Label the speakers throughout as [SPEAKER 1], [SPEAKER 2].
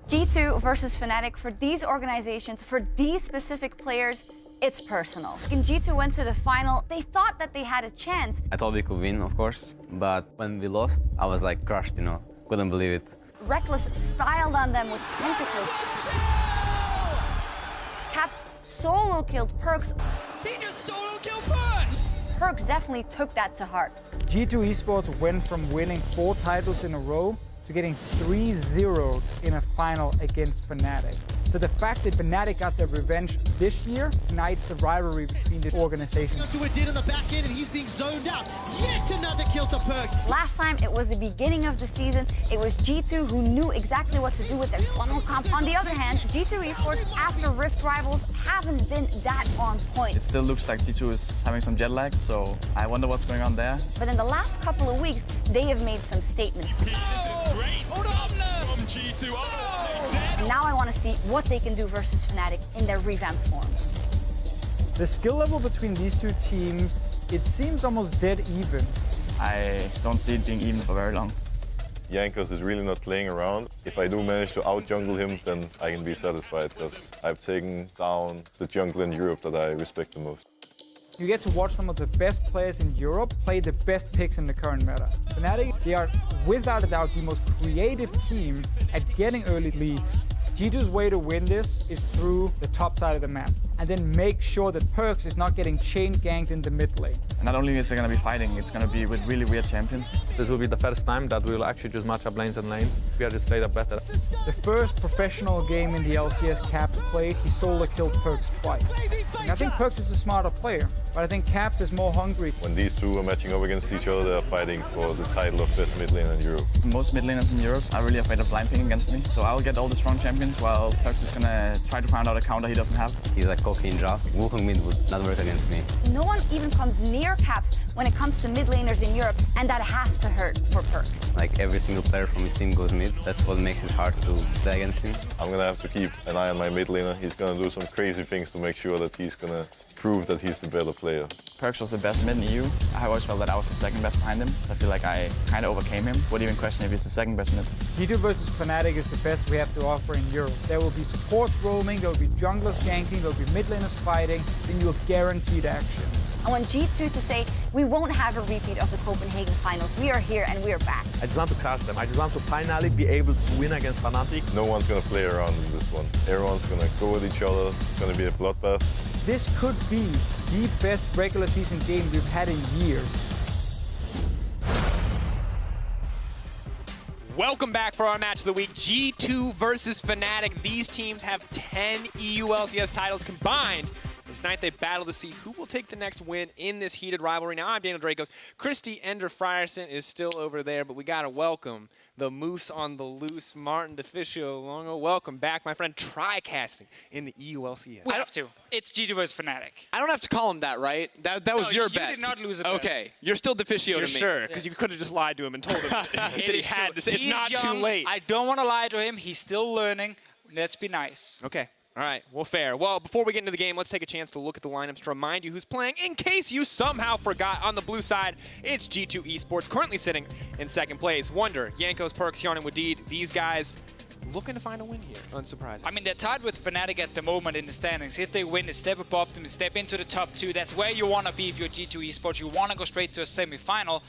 [SPEAKER 1] G2 versus Fnatic, for these organizations, for these specific players, it's personal. When G2 went to the final, they thought that they had a chance.
[SPEAKER 2] I thought we could win, of course, but when we lost, I was like crushed, couldn't believe it.
[SPEAKER 1] Reckless styled on them with tentacles. Caps solo killed Perkz.
[SPEAKER 3] He just solo killed Perkz!
[SPEAKER 1] Perkz definitely took that to heart.
[SPEAKER 4] G2 Esports went from winning 4 titles in a row to getting 3-0 in a final against Fnatic. So the fact that Fnatic got their revenge this year ignites the rivalry between the organizations.
[SPEAKER 5] To a did on the back end and he's being zoned out. Yet another kill to Perkz.
[SPEAKER 1] Last time it was the beginning of the season. It was G2 who knew exactly what to do with their funnel comp. On the other hand, G2 Esports after Rift Rivals haven't been that on point.
[SPEAKER 6] It still looks like G2 is having some jet lag, so I wonder what's going on there.
[SPEAKER 1] But in the last couple of weeks, they have made some statements.
[SPEAKER 3] This is great. Hold on from G2.
[SPEAKER 1] Now I want to see what they can do versus Fnatic in their revamped form.
[SPEAKER 4] The skill level between these two teams, it seems almost dead even.
[SPEAKER 6] I don't see it being even for very long.
[SPEAKER 7] Jankos is really not playing around. If I do manage to out-jungle him, then I can be satisfied, because I've taken down the jungle in Europe that I respect the most.
[SPEAKER 4] You get to watch some of the best players in Europe play the best picks in the current meta. Fnatic, they are without a doubt the most creative team at getting early leads. G2's way to win this is through the top side of the map, and then make sure that Perkz is not getting chain ganked in the mid lane.
[SPEAKER 6] And not only is it going to be fighting, it's going to be with really weird champions.
[SPEAKER 8] This will be the first time that we will actually just match up lanes and lanes. We are just straight up better.
[SPEAKER 4] The first professional game in the LCS Caps played, he solo killed Perkz twice. And I think Perkz is a smarter player, but I think Caps is more hungry.
[SPEAKER 7] When these two are matching up against each other, they're fighting for the title of best mid lane in Europe.
[SPEAKER 6] Most mid laners in Europe are really afraid of blind picking against me, so I'll get all the strong champions while Perkz is going to try to find out a counter he doesn't have.
[SPEAKER 2] He's like cocky in draft. Wukong mid would not work against me.
[SPEAKER 1] No one even comes near Caps when it comes to mid laners in Europe, and that has to hurt for Perkz.
[SPEAKER 2] Like every single player from his team goes mid. That's what makes it hard to play against him.
[SPEAKER 7] I'm going to have to keep an eye on my mid laner. He's going to do some crazy things to make sure that he's going to prove that he's the better player.
[SPEAKER 6] Perkz was the best mid in EU. I always felt that I was the second best behind him. So I feel like I kind of overcame him. Would even question if he's the second best mid.
[SPEAKER 4] G2 versus Fnatic is the best we have to offer in Europe. There will be supports roaming, there will be junglers ganking, there will be mid laners fighting, then you're guaranteed action.
[SPEAKER 1] I want G2 to say, we won't have a repeat of the Copenhagen finals. We are here and we are back.
[SPEAKER 8] I just want to crush them. I just want to finally be able to win against Fnatic.
[SPEAKER 7] No one's going to play around in this one. Everyone's going to go at each other. It's going to be a bloodbath.
[SPEAKER 4] This could be the best regular season game we've had in years.
[SPEAKER 3] Welcome back for our match of the week. G2 versus Fnatic. These teams have 10 EU LCS titles combined. This night they battle to see who will take the next win in this heated rivalry. Now I'm Daniel Dracos. Christy Ender Frierson is still over there, but we gotta welcome the moose on the loose, Martin DeFicio Longo. Welcome back, my friend. Tri-casting in the EU LCS.
[SPEAKER 9] We have to. It's G2 versus Fnatic.
[SPEAKER 10] I don't have to call him that, right? That was your bet.
[SPEAKER 9] You did not lose a bet.
[SPEAKER 10] Okay, you're still Deficio to me.
[SPEAKER 3] Sure, because you could have just lied to him and told him that he had to say it's not
[SPEAKER 9] young.
[SPEAKER 3] too late.
[SPEAKER 9] I don't want to lie to him. He's still learning. Let's be nice.
[SPEAKER 3] Okay. All right, well, fair. Well, before we get into the game, let's take a chance to look at the lineups to remind you who's playing. In case you somehow forgot, on the blue side, it's G2 Esports, currently sitting in second place. Wonder, Jankos, Perkz, Yarn, and Wadid, these guys looking to find a win here, unsurprising.
[SPEAKER 9] I mean, they're tied with Fnatic at the moment in the standings. If they win, they step above them, they step into the top 2. That's where you want to be if you're G2 Esports. You want to go straight to a semi-final.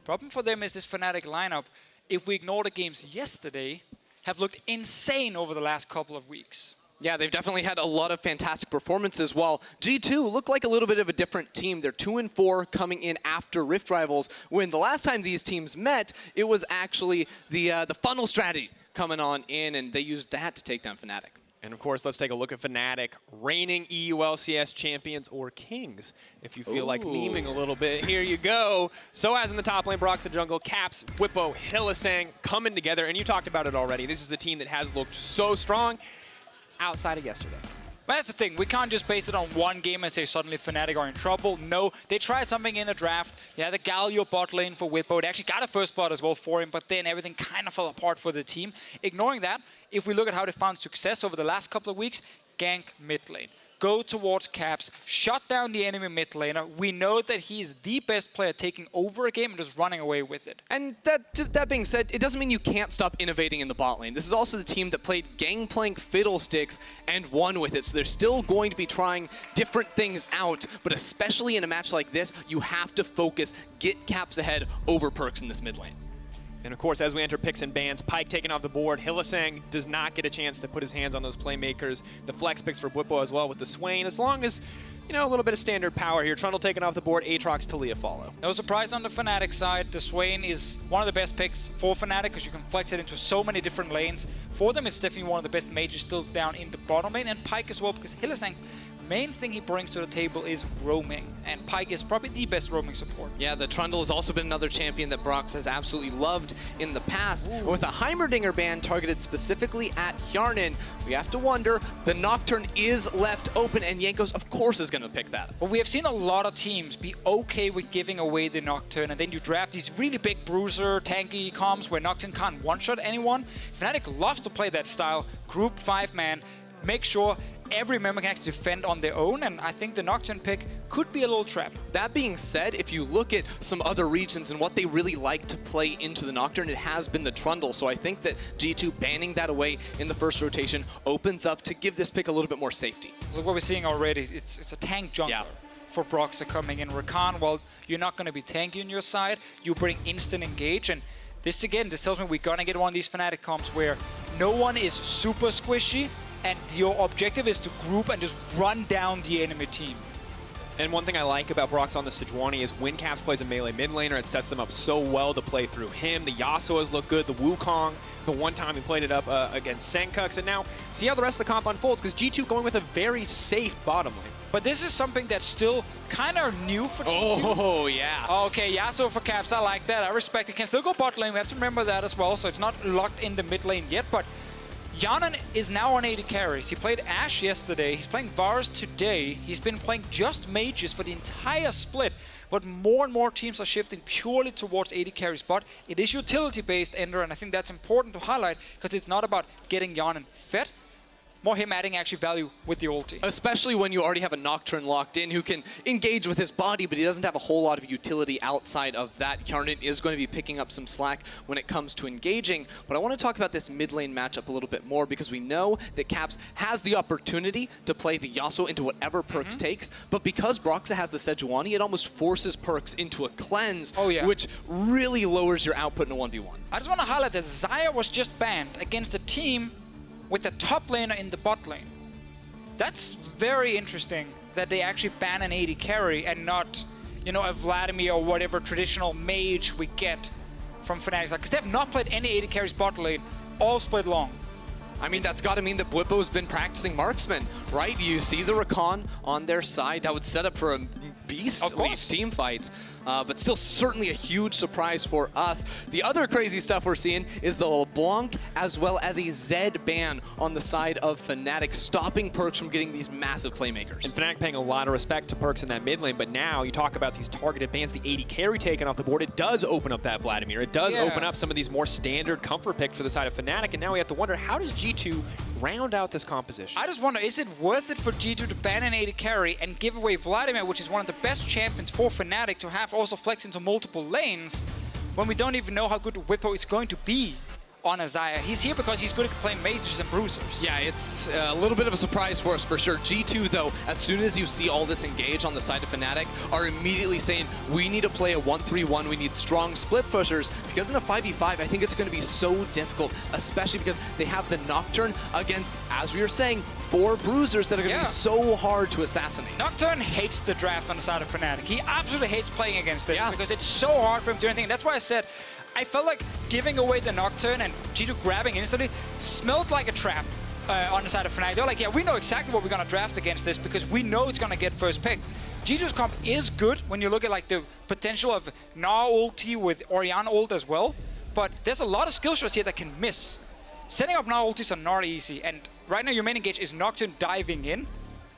[SPEAKER 9] Problem for them is this Fnatic lineup, if we ignore the games yesterday, have looked insane over the last couple of weeks.
[SPEAKER 10] Yeah, they've definitely had a lot of fantastic performances, while G2 look like a little bit of a different team. They're 2-4 coming in after Rift Rivals, when the last time these teams met, it was actually the funnel strategy coming on in, and they used that to take down Fnatic.
[SPEAKER 3] And of course, let's take a look at Fnatic, reigning EU LCS champions, or kings, if you feel like memeing a little bit. Here you go. So as in the top lane, Brox the jungle, Caps, Whippo, Hylissang coming together, and you talked about it already. This is a team that has looked so strong outside of yesterday.
[SPEAKER 9] But that's the thing, we can't just base it on one game and say suddenly Fnatic are in trouble. No, they tried something in the draft. Yeah, the Galio bot lane for Whippo. They actually got a first spot as well for him, but then everything kind of fell apart for the team. Ignoring that, if we look at how they found success over the last couple of weeks, gank mid lane. go towards Caps, shut down the enemy mid laner. We know that he is the best player taking over a game and just running away with it.
[SPEAKER 10] And that being said, it doesn't mean you can't stop innovating in the bot lane. This is also the team that played Gangplank Fiddlesticks and won with it, so they're still going to be trying different things out, but especially in a match like this, you have to focus, get Caps ahead over Perks in this mid lane.
[SPEAKER 3] And of course, as we enter picks and bans, Pyke taken off the board. Hylissang does not get a chance to put his hands on those playmakers. The flex picks for Bwipo as well with the Swain. As long as, you know, a little bit of standard power here. Trundle taken off the board, Aatrox, Taliyah follow.
[SPEAKER 9] No surprise on the Fnatic side. The Swain is one of the best picks for Fnatic because you can flex it into so many different lanes. For them, it's definitely one of the best mages still down in the bottom lane. And Pyke as well, because Hylissang's main thing he brings to the table is roaming. And Pyke is probably the best roaming support.
[SPEAKER 10] Yeah, the Trundle has also been another champion that Brox has absolutely loved in the past. With a Heimerdinger ban targeted specifically at Hjarnan, we have to wonder, the Nocturne is left open, and Jankos, of course, is going to pick that.
[SPEAKER 9] But we have seen a lot of teams be okay with giving away the Nocturne, and then you draft these really big bruiser, tanky comps where Nocturne can't one-shot anyone. Fnatic loves to play that style, group 5-man, make sure every member can actually defend on their own, and I think the Nocturne pick could be a little trap.
[SPEAKER 10] That being said, if you look at some other regions and what they really like to play into the Nocturne, it has been the Trundle. So I think that G2 banning that away in the first rotation opens up to give this pick a little bit more safety.
[SPEAKER 9] Look what we're seeing already. It's a tank jungler for Broxah coming in. Rakan, well, you're not going to be tanky on your side. You bring instant engage, and this tells me we're going to get one of these Fnatic comps where no one is super squishy, and your objective is to group and just run down the enemy team.
[SPEAKER 3] And one thing I like about Brox on the Sejuani is when Caps plays a melee mid laner, it sets them up so well to play through him. The Yasuo's look good, the Wukong, the one time he played it up against Senkux, and now see how the rest of the comp unfolds, because G2 going with a very safe bottom lane.
[SPEAKER 9] But this is something that's still kind of new for G2.
[SPEAKER 10] Oh, yeah.
[SPEAKER 9] Okay, Yasuo for Caps, I like that. I respect it. Can still go bot lane, we have to remember that as well, so it's not locked in the mid lane yet, but Hjarnan is now on 80 carries. He played Ashe yesterday. He's playing Varus today. He's been playing just mages for the entire split. But more and more teams are shifting purely towards 80 carries. But it is utility-based, Ender, and I think that's important to highlight because it's not about getting Hjarnan fed. More him adding actually value with the ulti.
[SPEAKER 10] Especially when you already have a Nocturne locked in who can engage with his body, but he doesn't have a whole lot of utility outside of that. Hjarnan is going to be picking up some slack when it comes to engaging, but I want to talk about this mid lane matchup a little bit more because we know that Caps has the opportunity to play the Yasuo into whatever Perks takes, but because Broxah has the Sejuani, it almost forces Perks into a cleanse, which really lowers your output in a 1v1.
[SPEAKER 9] I just want to highlight that Xayah was just banned against a team with the top laner in the bot lane. That's very interesting that they actually ban an 80 carry and not, you know, a Vladimir or whatever traditional mage we get from Fnatic. Because they have not played any 80 carries bot lane all split long.
[SPEAKER 10] I mean, that's got to mean that Bwipo's been practicing marksman, right? You see the Rakan on their side. That would set up for a beastly team fight. But still certainly a huge surprise for us. The other crazy stuff we're seeing is the LeBlanc as well as a Zed ban on the side of Fnatic, stopping Perks from getting these massive playmakers.
[SPEAKER 3] And Fnatic paying a lot of respect to Perks in that mid lane, but now you talk about these targeted bans, the 80 carry taken off the board, it does open up that Vladimir. It does open up some of these more standard comfort picks for the side of Fnatic, and now we have to wonder, how does G2 round out this composition?
[SPEAKER 9] I just wonder, is it worth it for G2 to ban an 80 carry and give away Vladimir, which is one of the best champions for Fnatic, to have also flex into multiple lanes when we don't even know how good Bwipo is going to be on Xayah? He's here because he's good at playing mages and bruisers.
[SPEAKER 10] Yeah, it's a little bit of a surprise for us for sure. G2 though, as soon as you see all this engage on the side of Fnatic, are immediately saying, we need to play a 1-3-1, we need strong split pushers, because in a 5v5, I think it's going to be so difficult, especially because they have the Nocturne against, as we were saying, 4 bruisers that are going to be so hard to assassinate.
[SPEAKER 9] Nocturne hates the draft on the side of Fnatic. He absolutely hates playing against it because it's so hard for him to do anything. That's why I said, I felt like giving away the Nocturne and G2 grabbing instantly smelled like a trap on the side of Fnatic. They're like, yeah, we know exactly what we're going to draft against this because we know it's going to get first pick. G2's comp is good when you look at like the potential of Gnar ulti with Orianna ult as well, but there's a lot of skill shots here that can miss. Setting up Gnar ultis are not easy, and right now your main engage is Nocturne diving in,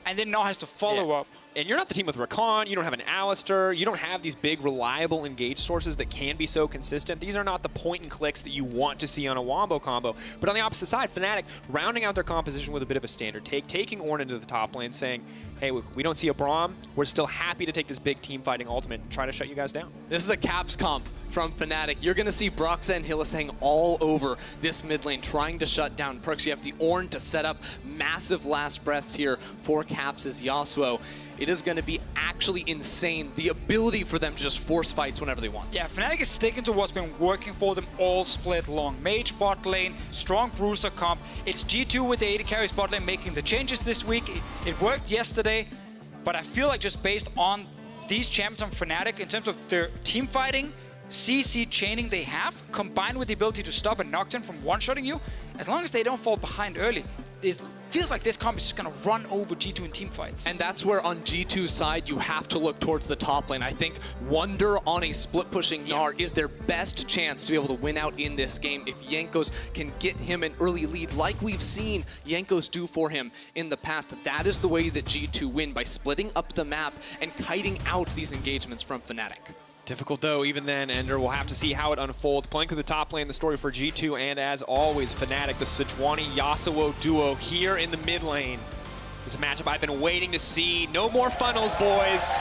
[SPEAKER 9] and then Gnar has to follow up.
[SPEAKER 3] And you're not the team with Rakan, you don't have an Alistair, you don't have these big, reliable engage sources that can be so consistent. These are not the point and clicks that you want to see on a Wombo combo. But on the opposite side, Fnatic rounding out their composition with a bit of a standard take, taking Ornn into the top lane, saying, hey, we don't see a Braum, we're still happy to take this big team fighting ultimate and try to shut you guys down.
[SPEAKER 10] This is a Caps comp from Fnatic. You're going to see Broxah and Hylissang all over this mid lane, trying to shut down Perks. You have the Ornn to set up massive last breaths here for Caps' Yasuo. It is going to be actually insane, the ability for them to just force fights whenever they want.
[SPEAKER 9] Yeah, Fnatic is sticking to what's been working for them all split long. Mage bot lane, strong bruiser comp. It's G2 with the AD carry bot lane making the changes this week. It worked yesterday, but I feel like just based on these champions on Fnatic, in terms of their team fighting, CC chaining they have, combined with the ability to stop a Nocturne from one-shotting you, as long as they don't fall behind early, it feels like this comp is just going to run over G2 in team fights.
[SPEAKER 10] And that's where on G2's side, you have to look towards the top lane. I think Wunder on a split-pushing Gnar is their best chance to be able to win out in this game if Jankos can get him an early lead like we've seen Jankos do for him in the past. That is the way that G2 win, by splitting up the map and kiting out these engagements from Fnatic.
[SPEAKER 3] Difficult though, even then, Ender. We'll have to see how it unfolds. Playing through the top lane, the story for G2, and as always, Fnatic, the Sejuani Yasuo duo here in the mid lane. This matchup I've been waiting to see. No more funnels, boys.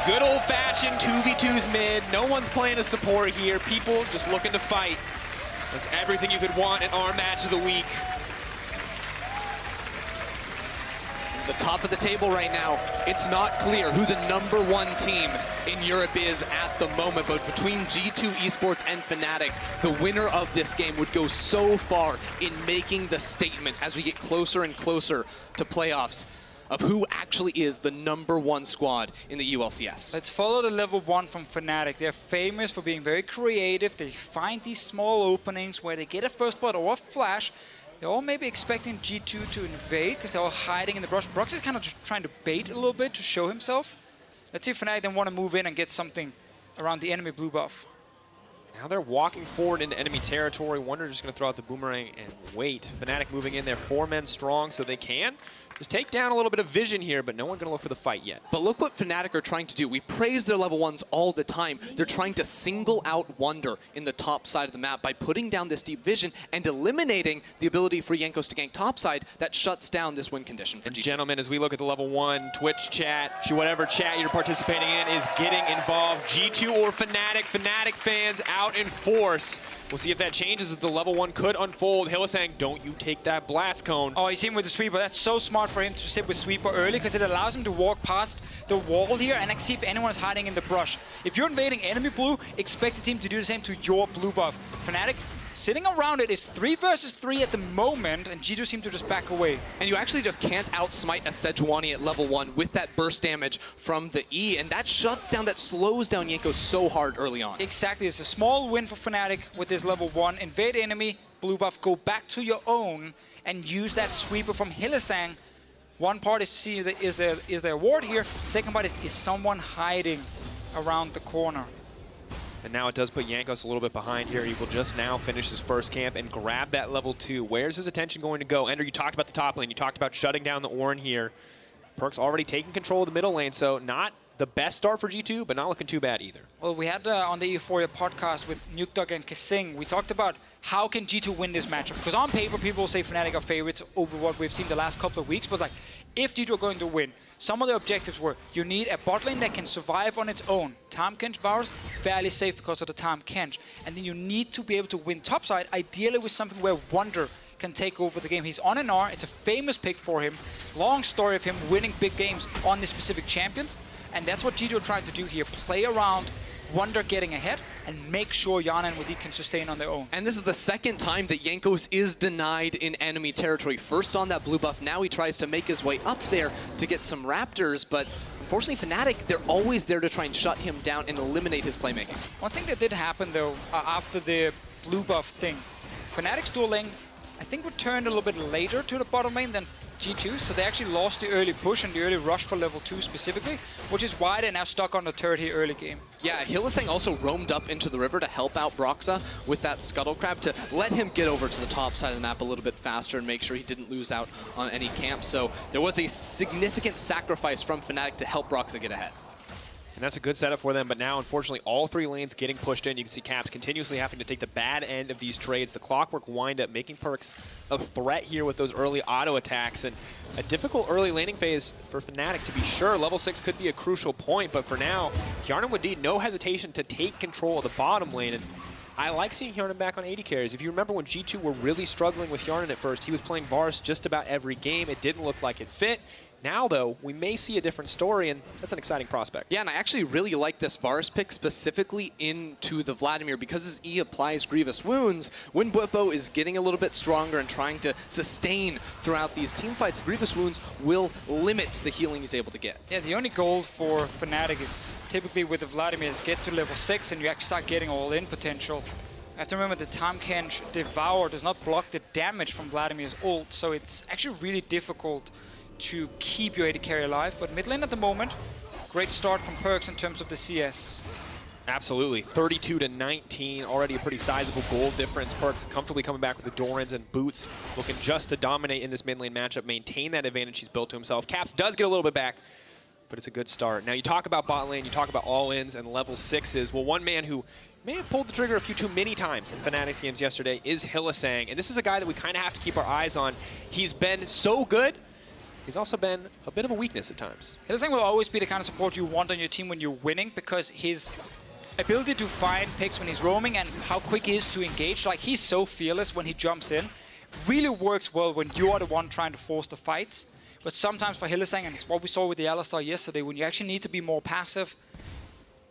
[SPEAKER 3] Good old-fashioned 2v2s mid. No one's playing a support here. People just looking to fight. That's everything you could want in our match of the week.
[SPEAKER 10] The top of the table right now, it's not clear who the #1 team in Europe is at the moment, but between G2 Esports and Fnatic, the winner of this game would go so far in making the statement as we get closer and closer to playoffs of who actually is the #1 squad in the ULCS.
[SPEAKER 9] Let's follow the level 1 from Fnatic. They're famous for being very creative. They find these small openings where they get a first blood or a flash. They're all maybe expecting G2 to invade because they're all hiding in the brush. Brox is kind of just trying to bait a little bit to show himself. Let's see if Fnatic then want to move in and get something around the enemy blue buff.
[SPEAKER 3] Now they're walking forward into enemy territory. Wunder just going to throw out the boomerang and wait. Fnatic moving in there, 4 men strong, so they can just take down a little bit of vision here, but no one's going to look for the fight yet.
[SPEAKER 10] But look what Fnatic are trying to do. We praise their level 1s all the time. They're trying to single out Wunder in the top side of the map by putting down this deep vision and eliminating the ability for Jankos to gank topside. That shuts down this win condition for G2.
[SPEAKER 3] Gentlemen, as we look at the level 1 Twitch chat, whatever chat you're participating in is getting involved. G2 or Fnatic, Fnatic fans out in force. We'll see if that changes as the level 1 could unfold. Hylissang, don't you take that blast cone.
[SPEAKER 9] Oh, he's in with the sweeper. That's so smart for him to sit with sweeper early because it allows him to walk past the wall here and see if anyone is hiding in the brush. If you're invading enemy blue, expect the team to do the same to your blue buff. Fnatic sitting around it is 3 versus 3 at the moment, and G2 seem to just back away.
[SPEAKER 10] And you actually just can't outsmite a Sejuani at level 1 with that burst damage from the E, and that shuts down, that slows down Jankos so hard early on.
[SPEAKER 9] Exactly, it's a small win for Fnatic with this level 1. Invade enemy, blue buff, go back to your own, and use that sweeper from Hylissang. One part is to see is there a ward here. Second part is someone hiding around the corner.
[SPEAKER 3] And now it does put Jankos a little bit behind here. He will just now finish his first camp and grab that level 2. Where's his attention going to go? Ender, you talked about the top lane. You talked about shutting down the Ornn here. Perk's already taking control of the middle lane, so not the best start for G2, but not looking too bad either.
[SPEAKER 9] Well, we had on the Euphoria podcast with Nukdog and Kasing, we talked about how can G2 win this matchup. Because on paper, people say Fnatic are favorites over what we've seen the last couple of weeks, but like, if G2 are going to win, some of the objectives were you need a bot lane that can survive on its own. Tahm Kench Varus, fairly safe because of the Tahm Kench. And then you need to be able to win topside, ideally with something where Wunder can take over the game. He's on an R, it's a famous pick for him. Long story of him winning big games on the specific champions. And that's what G2 are trying to do here, play around Wunder getting ahead and make sure Yana and Wadi can sustain on their own.
[SPEAKER 10] And this is the second time that Jankos is denied in enemy territory. First on that blue buff, now he tries to make his way up there to get some Raptors, but unfortunately Fnatic, they're always there to try and shut him down and eliminate his playmaking.
[SPEAKER 9] One thing that did happen though, after the blue buff thing, Fnatic's dual lane I think, returned a little bit later to the bottom lane than G2, so they actually lost the early push and the early rush for level 2 specifically, which is why they're now stuck on the turret here early game.
[SPEAKER 10] Yeah, Hylissang also roamed up into the river to help out Broxa with that Scuttle Crab to let him get over to the top side of the map a little bit faster and make sure he didn't lose out on any camp. So there was a significant sacrifice from Fnatic to help Broxa get ahead.
[SPEAKER 3] And that's a good setup for them, but now, unfortunately, all 3 lanes getting pushed in. You can see Caps continuously having to take the bad end of these trades. The Clockwork wind up making Perkz a threat here with those early auto attacks, and a difficult early laning phase for Fnatic, to be sure. Level 6 could be a crucial point, but for now, Hjarnan Wadid, no hesitation to take control of the bottom lane, and I like seeing Hjarnan back on AD carries. If you remember when G2 were really struggling with Hjarnan at first, he was playing Varus just about every game. It didn't look like it fit. Now, though, we may see a different story, and that's an exciting prospect.
[SPEAKER 10] Yeah, and I actually really like this Varus pick specifically into the Vladimir because his E applies Grievous Wounds. When Bwipo is getting a little bit stronger and trying to sustain throughout these team fights, Grievous Wounds will limit the healing he's able to get.
[SPEAKER 9] Yeah, the only goal for Fnatic is typically with the Vladimir is get to level 6 and you actually start getting all-in potential. I have to remember the Tahm-Kench Devour does not block the damage from Vladimir's ult, so it's actually really difficult to keep your AD carry alive. But mid lane at the moment, great start from Perkz in terms of the CS.
[SPEAKER 3] Absolutely. 32 to 19, already a pretty sizable goal difference. Perkz comfortably coming back with the Dorans and Boots, looking just to dominate in this mid lane matchup, maintain that advantage he's built to himself. Caps does get a little bit back, but it's a good start. Now, you talk about bot lane, you talk about all-ins and level 6s. Well, one man who may have pulled the trigger a few too many times in Fnatic's games yesterday is Hylissang, and this is a guy that we kind of have to keep our eyes on. He's been so good. He's also been a bit of a weakness at times.
[SPEAKER 9] Hylissang will always be the kind of support you want on your team when you're winning, because his ability to find picks when he's roaming and how quick he is to engage, like he's so fearless when he jumps in, really works well when you are the one trying to force the fights. But sometimes for Hylissang, and it's what we saw with the Alistar yesterday, when you actually need to be more passive,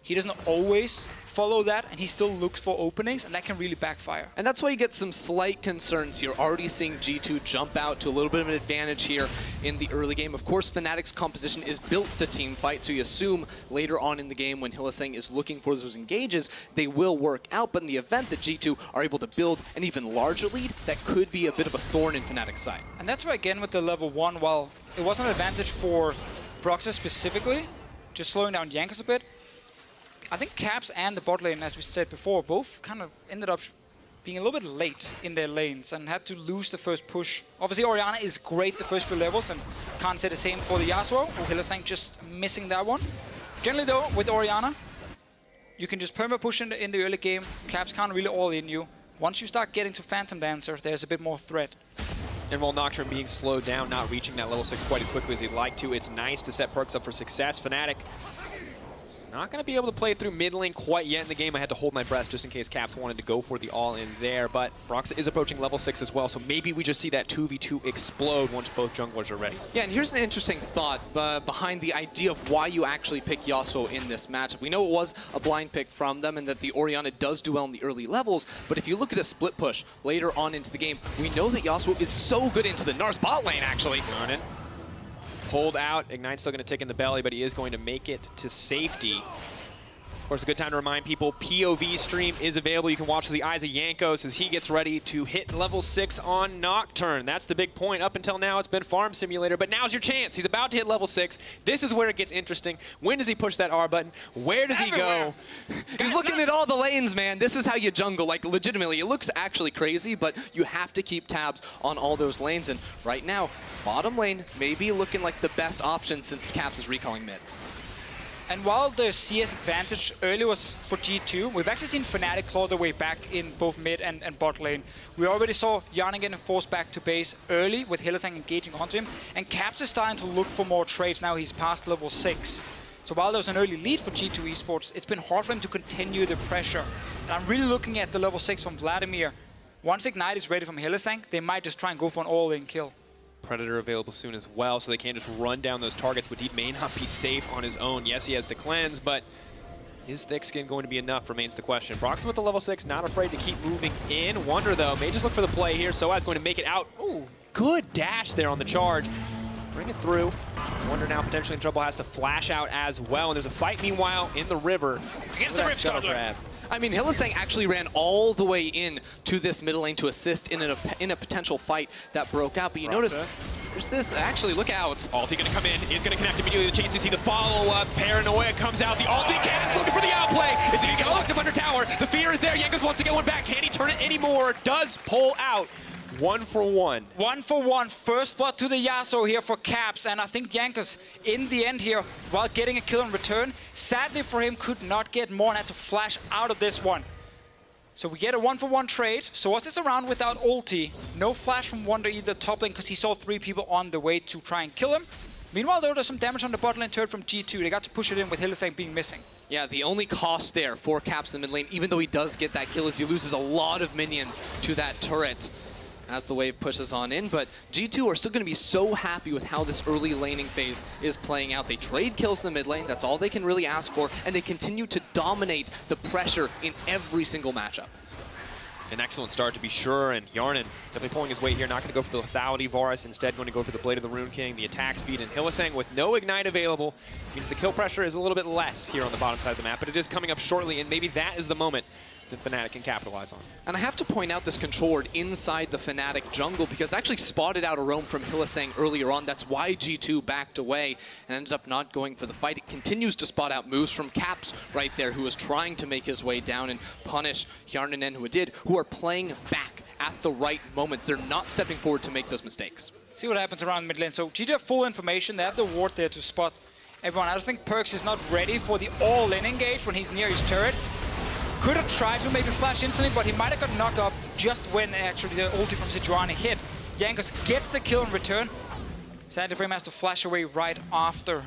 [SPEAKER 9] he doesn't always follow that, and he still looks for openings, and that can really backfire.
[SPEAKER 10] And that's why you get some slight concerns here. Already seeing G2 jump out to a little bit of an advantage here in the early game. Of course, Fnatic's composition is built to team fight, so you assume later on in the game when Hylissang is looking for those engages, they will work out. But in the event that G2 are able to build an even larger lead, that could be a bit of a thorn in Fnatic's side.
[SPEAKER 9] And that's why, again, with the level 1, while it was an advantage for Broxa specifically, just slowing down Jankos a bit, I think Caps and the bot lane, as we said before, both kind of ended up being a little bit late in their lanes and had to lose the first push. Obviously, Orianna is great the first few levels, and can't say the same for the Yasuo, or Hylissang just missing that one. Generally, though, with Orianna, you can just perma push in the early game. Caps can't really all in you. Once you start getting to Phantom Dancer, there's a bit more threat.
[SPEAKER 3] And while Nocturne being slowed down, not reaching that level 6 quite as quickly as he'd like to, it's nice to set Perkz up for success. Fnatic not going to be able to play through mid lane quite yet in the game. I had to hold my breath just in case Caps wanted to go for the all-in there. But Broxa is approaching level 6 as well, so maybe we just see that 2v2 explode once both junglers are ready.
[SPEAKER 10] Yeah, and here's an interesting thought behind the idea of why you actually pick Yasuo in this matchup. We know it was a blind pick from them and that the Orianna does do well in the early levels, but if you look at a split push later on into the game, we know that Yasuo is so good into the Nars bot lane, actually.
[SPEAKER 3] Darn it. Pulled out. Ignite's still going to tick in the belly, but he is going to make it to safety. Of course, a good time to remind people, POV stream is available. You can watch through the eyes of Jankos as he gets ready to hit level 6 on Nocturne. That's the big point. Up until now, it's been Farm Simulator, but now's your chance. He's about to hit level 6. This is where it gets interesting. When does he push that R button? Where does he go?
[SPEAKER 10] He's looking at all the lanes, man. This is how you jungle. Like, legitimately, it looks actually crazy, but you have to keep tabs on all those lanes. And right now, bottom lane may be looking like the best option since Caps is recalling mid.
[SPEAKER 9] And while the CS advantage early was for G2, we've actually seen Fnatic claw their way back in both mid and bot lane. We already saw Hjarnan getting forced back to base early with Hylissang engaging onto him, and Caps is starting to look for more trades now he's past level 6. So while there was an early lead for G2 Esports, it's been hard for him to continue the pressure. And I'm really looking at the level 6 from Vladimir. Once Ignite is ready from Hylissang, they might just try and go for an all-in kill.
[SPEAKER 3] Predator available soon as well, so they can't just run down those targets. Wadid may not be safe on his own. Yes, he has the cleanse, but is thick skin going to be enough remains the question. Broxton with the level 6, not afraid to keep moving in. Wonder, though, may just look for the play here. Soaz going to make it out. Ooh, good dash there on the charge. Bring it through. Wonder now potentially in trouble, has to flash out as well. And there's a fight, meanwhile, in the river.
[SPEAKER 9] Against the Rift Scuttler.
[SPEAKER 10] I mean, Hylissang actually ran all the way in to this middle lane to assist in a potential fight that broke out. But you notice there's this, actually, look out.
[SPEAKER 3] Ulti gonna come in, is gonna connect immediately. The chance to see the follow-up. Paranoia comes out. The ulti Caps looking for the outplay. Is he gonna get locked up under tower? The fear is there. Jankos wants to get one back. Can he turn it anymore? Does pull out. 1 for 1.
[SPEAKER 9] 1 for 1. First blood to the Yasuo here for Caps. And I think Jankos, in the end here, while getting a kill in return, sadly for him, could not get more and had to flash out of this one. So we get a 1 for 1 trade. Soaz is around without ulti. No flash from Wonder either top lane because he saw 3 people on the way to try and kill him. Meanwhile, though, there's some damage on the bot lane turret from G2. They got to push it in with Hylissang being missing.
[SPEAKER 10] Yeah, the only cost there for Caps in the mid lane, even though he does get that kill, is he loses a lot of minions to that turret as the wave pushes on in. But G2 are still going to be so happy with how this early laning phase is playing out. They trade kills in the mid lane. That's all they can really ask for. And they continue to dominate the pressure in every single matchup.
[SPEAKER 3] An excellent start to be sure, and Yarnan definitely pulling his weight here, not going to go for the lethality Varus, instead going to go for the Blade of the Rune King, the attack speed, and Hylissang with no Ignite available means the kill pressure is a little bit less here on the bottom side of the map, but it is coming up shortly, and maybe that is the moment that Fnatic can capitalize on.
[SPEAKER 10] And I have to point out this control ward inside the Fnatic jungle because I actually spotted out a roam from Hylissang earlier on. That's why G2 backed away and ended up not going for the fight. It continues to spot out moves from Caps right there, who is trying to make his way down and punish Hjarnan and Huadid, who are playing back at the right moments. They're not stepping forward to make those mistakes.
[SPEAKER 9] See what happens around mid lane. So G2 have full information. They have the ward there to spot everyone. I just think Perkz is not ready for the all-in engage when he's near his turret. Could have tried to maybe flash instantly, but he might have got knocked up just when actually the ulti from Sejuani hit. Jankos gets the kill in return. Sadly for him has to flash away right after.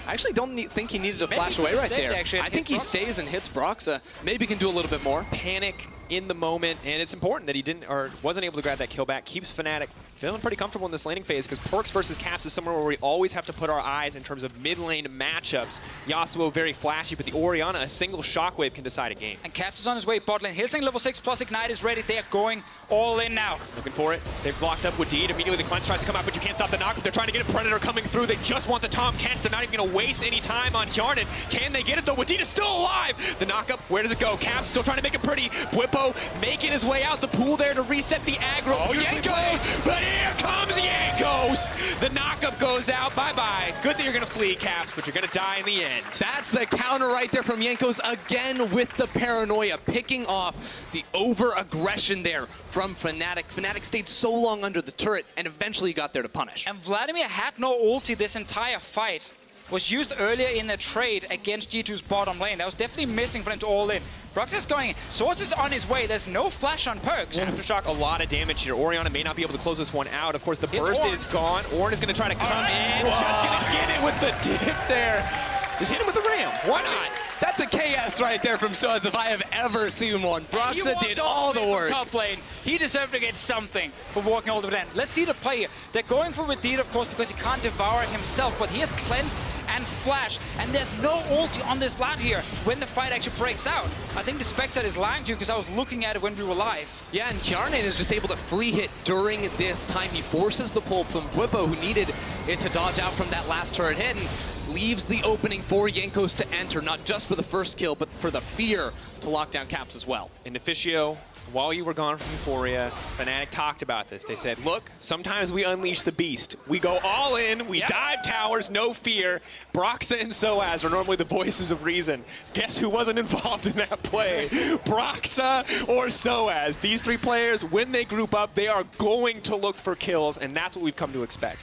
[SPEAKER 10] I actually don't think he needed to flash away right there. I think he stays and hits Broxa. Maybe can do a little bit more.
[SPEAKER 3] Panic in the moment, and it's important that he didn't or wasn't able to grab that kill back. Keeps Fnatic feeling pretty comfortable in this laning phase because Perkz versus Caps is somewhere where we always have to put our eyes in terms of mid lane matchups. Yasuo very flashy, but the Orianna, a single shockwave can decide a game.
[SPEAKER 9] And Caps is on his way bot lane. Hylissang level 6 plus Ignite is ready. They are going all in now.
[SPEAKER 3] Looking for it. They've blocked up Wadid. Immediately the cleanse tries to come out, but you can't stop the knock. They're trying to get a Predator coming through. They just want the Tom Kents. They're not even going to waste any time on Hjarnan. Can they get it though? Wadid is still alive. The knock up, where does it go? Caps still trying to make it pretty. Bwipo making his way out the pool there to reset the aggro. Oh, Jankos! But here comes Jankos! The knockup goes out. Bye-bye. Good that you're going to flee, Caps, but you're going to die in the end.
[SPEAKER 10] That's the counter right there from Jankos again with the paranoia, picking off the over-aggression there from Fnatic. Fnatic stayed so long under the turret and eventually got there to punish.
[SPEAKER 9] And Vladimir had no ulti this entire fight. Was used earlier in the trade against G2's bottom lane. That was definitely missing for him to all in. Brox is going in. Soaz is on his way. There's no flash on Perkz.
[SPEAKER 3] Aftershock, a lot of damage here. Orianna may not be able to close this one out. Of course, the burst is gone. Ornn is going to try to come in. Whoa. Just going to get it with the dip there. Just hit him with the ram. Why not?
[SPEAKER 10] That's a KS right there from Soaz if I have ever seen one. Broxa did all the work.
[SPEAKER 9] Top lane. He deserved to get something for walking all the way down. Let's see the play here. They're going for Wadid, of course, because he can't devour himself, but he has cleanse and flash, and there's no ulti on this Vlad here when the fight actually breaks out. I think the Spectre is lying to you because I was looking at it when we were live.
[SPEAKER 10] Yeah, and Hjarnan is just able to free hit during this time. He forces the pull from Bwipo, who needed it to dodge out from that last turret hit, and leaves the opening for Jankos to enter, not just for the first kill, but for the fear to lock down Caps as well.
[SPEAKER 3] And Officio, while you were gone from Euphoria, Fnatic talked about this. They said, look, sometimes we unleash the beast. We go all in, we dive towers, no fear. Broxa and Soaz are normally the voices of reason. Guess who wasn't involved in that play? Broxa or Soaz. These three players, when they group up, they are going to look for kills, and that's what we've come to expect.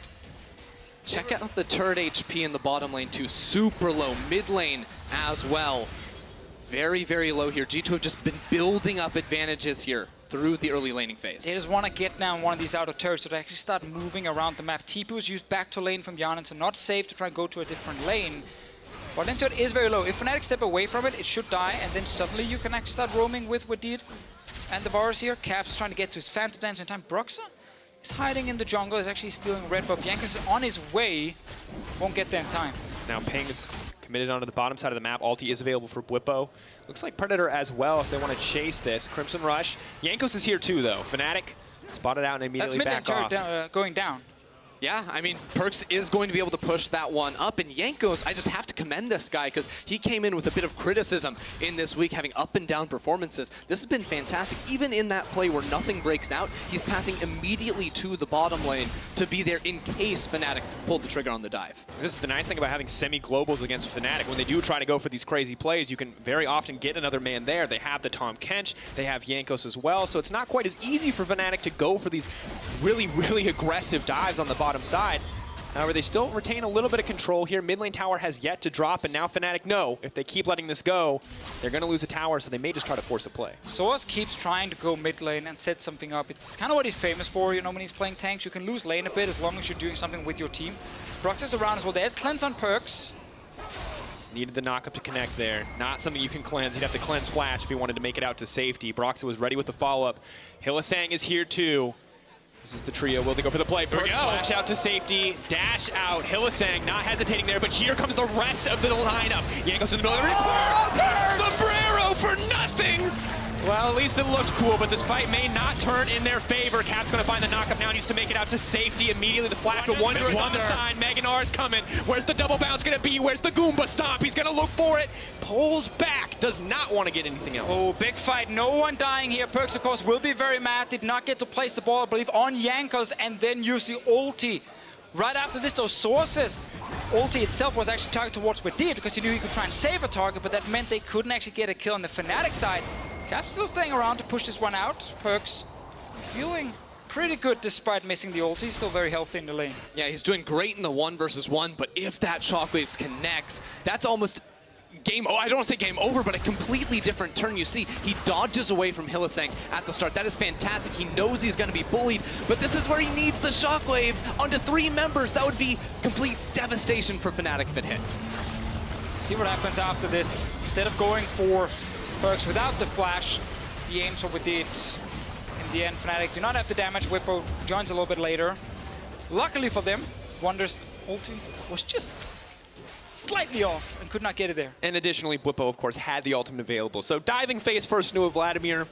[SPEAKER 10] Check out the turret HP in the bottom lane too. Super low. Mid lane as well. Very, very low here. G2 have just been building up advantages here through the early laning phase.
[SPEAKER 9] They just want to get down one of these outer turrets so they actually start moving around the map. TP was used back to lane from Hjarnan, so not safe to try and go to a different lane. But lane turret is very low. If Fnatic step away from it, it should die, and then suddenly you can actually start roaming with Wadid and the Varus here. Caps is trying to get to his Phantom Dance in time. Broxa is hiding in the jungle, is actually stealing red buff. Jankos is on his way, won't get there in time.
[SPEAKER 3] Now Ping is committed onto the bottom side of the map. Ulti is available for Bwipo. Looks like Predator as well if they want to chase this. Crimson Rush. Jankos is here too though. Fnatic spotted out and immediately back off.
[SPEAKER 9] That's mid lane turret going down.
[SPEAKER 10] Yeah, I mean, Perkz is going to be able to push that one up, and Jankos, I just have to commend this guy because he came in with a bit of criticism in this week, having up and down performances. This has been fantastic. Even in that play where nothing breaks out, he's pathing immediately to the bottom lane to be there in case Fnatic pulled the trigger on the dive.
[SPEAKER 3] This is the nice thing about having semi-globals against Fnatic. When they do try to go for these crazy plays, you can very often get another man there. They have the Tom Kench, they have Jankos as well, so it's not quite as easy for Fnatic to go for these really, really aggressive dives on the bottom side. However, they still retain a little bit of control here. Mid lane tower has yet to drop, and now Fnatic know if they keep letting this go, they're going to lose a tower, so they may just try to force a play.
[SPEAKER 9] Soaz keeps trying to go mid lane and set something up. It's kind of what he's famous for, you know, when he's playing tanks. You can lose lane a bit as long as you're doing something with your team. Brox is around as well. There's cleanse on Perkz.
[SPEAKER 3] Needed the knockup to connect there. Not something you can cleanse. You'd have to cleanse Flash if he wanted to make it out to safety. Brox was ready with the follow-up. Hylissang is here too. This is the trio. Will they go for the play? Perkz flash out to safety. Dash out. Hylissang not hesitating there, but here comes the rest of the lineup. Jankos in the middle of the ring. Perkz! Sombrero for nothing! Well, at least it looks cool, but this fight may not turn in their favor. Cap's going to find the knockup now. Needs to make it out to safety immediately. The flash, but Wonder is on the side. Meganar is coming. Where's the double bounce going to be? Where's the Goomba stomp? He's going to look for it. Pulls back. Does not want to get anything else.
[SPEAKER 9] Oh, big fight. No one dying here. Perkz, of course, will be very mad. Did not get to place the ball, I believe, on Jankos, and then use the ulti. Right after this, those sources. Ulti itself was actually targeted towards Badir because he knew he could try and save a target, but that meant they couldn't actually get a kill on the Fnatic side. Cap's still staying around to push this one out. Perkz feeling pretty good despite missing the ulti. Still very healthy in the lane.
[SPEAKER 10] Yeah, he's doing great in the 1v1, but if that Shockwaves connects, that's almost game, I don't want to say game over, but a completely different turn. You see, he dodges away from Hylissang at the start. That is fantastic. He knows he's going to be bullied, but this is where he needs the Shockwave onto 3 members. That would be complete devastation for Fnatic if it hit.
[SPEAKER 9] See what happens after this. Instead of going for Perkz without the flash, he aims for Badir. In the end, Fnatic do not have the damage. Whippo joins a little bit later. Luckily for them, Wonder's ulti was just slightly off and could not get it there.
[SPEAKER 3] And additionally, Whippo, of course, had the ultimate available. So diving phase first into Vladimir.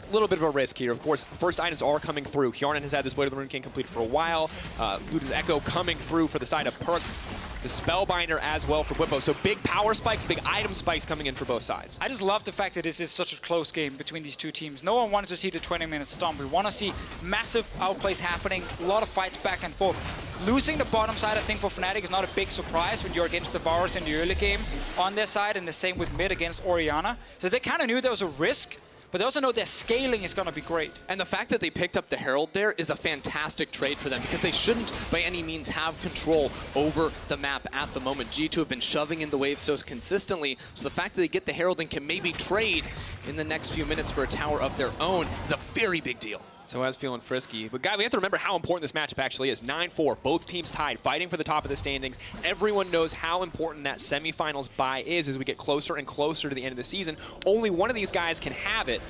[SPEAKER 3] A little bit of a risk here. Of course, first items are coming through. Hjarnan has had this Blade of the Rune King completed for a while. Luden's Echo coming through for the side of Perkz. The Spellbinder as well for Whippo. So big power spikes, big item spikes coming in for both sides.
[SPEAKER 9] I just love the fact that this is such a close game between these two teams. No one wanted to see the 20-minute stomp. We want to see massive outplays happening, a lot of fights back and forth. Losing the bottom side, I think, for Fnatic is not a big surprise when you're against the Varus in the early game on their side, and the same with mid against Orianna. So they kind of knew there was a risk, but they also know their scaling is going to be great.
[SPEAKER 10] And the fact that they picked up the Herald there is a fantastic trade for them because they shouldn't by any means have control over the map at the moment. G2 have been shoving in the wave so consistently, so the fact that they get the Herald and can maybe trade in the next few minutes for a tower of their own is a very big deal.
[SPEAKER 3] So as feeling frisky. But guys, we have to remember how important this matchup actually is. 9-4, both teams tied, fighting for the top of the standings. Everyone knows how important that semifinals bye is as we get closer and closer to the end of the season. Only one of these guys can have it.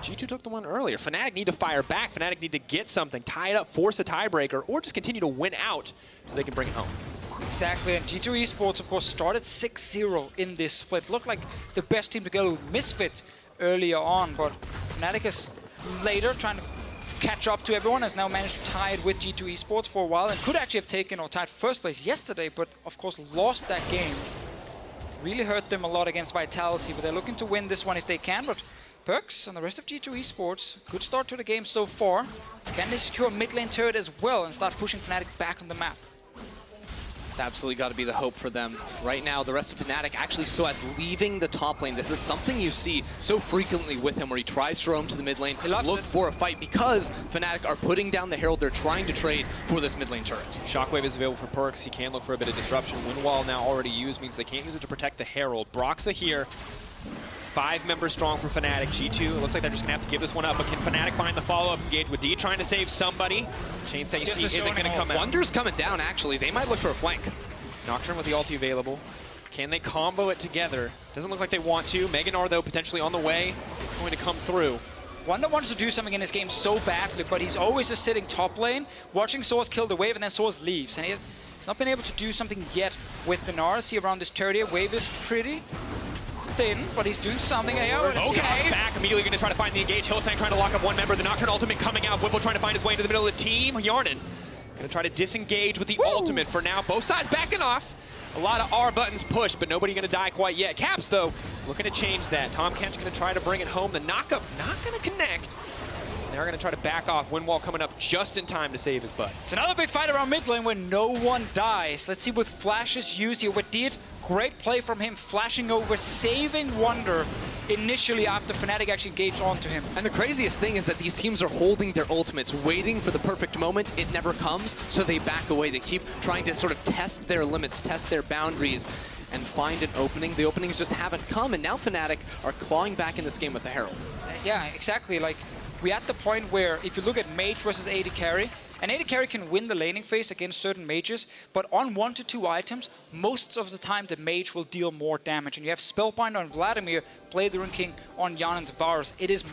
[SPEAKER 3] G2 took the one earlier. Fnatic need to fire back. Fnatic need to get something, tie it up, force a tiebreaker, or just continue to win out so they can bring it home.
[SPEAKER 9] Exactly, and G2 Esports, of course, started 6-0 in this split. Looked like the best team to go with Misfit earlier on, but Fnatic is later trying to catch up to everyone, has now managed to tie it with G2 Esports for a while, and could actually have taken or tied first place yesterday, but of course lost that game. Really hurt them a lot against Vitality, but they're looking to win this one if they can, but Perkz and the rest of G2 Esports, good start to the game so far. Can they secure mid lane turret as well and start pushing Fnatic back on the map?
[SPEAKER 10] It's absolutely got to be the hope for them. Right now, the rest of Fnatic actually Soaz leaving the top lane. This is something you see so frequently with him where he tries to roam to the mid lane, look for a fight because Fnatic are putting down the Herald. They're trying to trade for this mid lane turret.
[SPEAKER 3] Shockwave is available for Perkz. He can look for a bit of disruption. Windwall now already used means they can't use it to protect the Herald. Broxa here. 5 members strong for Fnatic. G2, it looks like they're just going to have to give this one up, but can Fnatic find the follow-up engage with D trying to save somebody? Shane Stacey isn't going to come out.
[SPEAKER 10] Wonder's coming down, actually. They might look for a flank.
[SPEAKER 3] Nocturne with the ulti available. Can they combo it together? Doesn't look like they want to. Meganar, though, potentially on the way. It's going to come through.
[SPEAKER 9] Wonder wants to do something in this game so badly, but he's always just sitting top lane, watching Soaz kill the wave, and then Soaz leaves. And he's not been able to do something yet with the Nars. See around this turret here, wave is pretty thin, but he's doing something.
[SPEAKER 3] Okay. Back, immediately going to try to find the engage. Hylissang trying to lock up one member. The Nocturne ultimate coming out. Whippo trying to find his way into the middle of the team. Hjarnan Gonna try to disengage with the ultimate for now. Both sides backing off. A lot of R buttons pushed, but nobody gonna die quite yet. Caps, though, looking to change that. Tahm Kench gonna try to bring it home. The knockup not gonna connect. They're gonna try to back off. Windwall coming up just in time to save his butt.
[SPEAKER 9] It's another big fight around mid lane where no one dies. Let's see what flashes used here. What did? Great play from him, flashing over, saving Wonder initially after Fnatic actually engaged onto him.
[SPEAKER 10] And the craziest thing is that these teams are holding their ultimates, waiting for the perfect moment. It never comes, so they back away. They keep trying to sort of test their limits, test their boundaries, and find an opening. The openings just haven't come, and now Fnatic are clawing back in this game with the Herald.
[SPEAKER 9] Yeah, exactly. Like, we're at the point where if you look at Mage versus AD Carry, an AD Carry can win the laning phase against certain mages, but on 1 to 2 items, most of the time the mage will deal more damage. And you have Spellbinder on Vladimir, play the Rune King on Yan and Varus. It is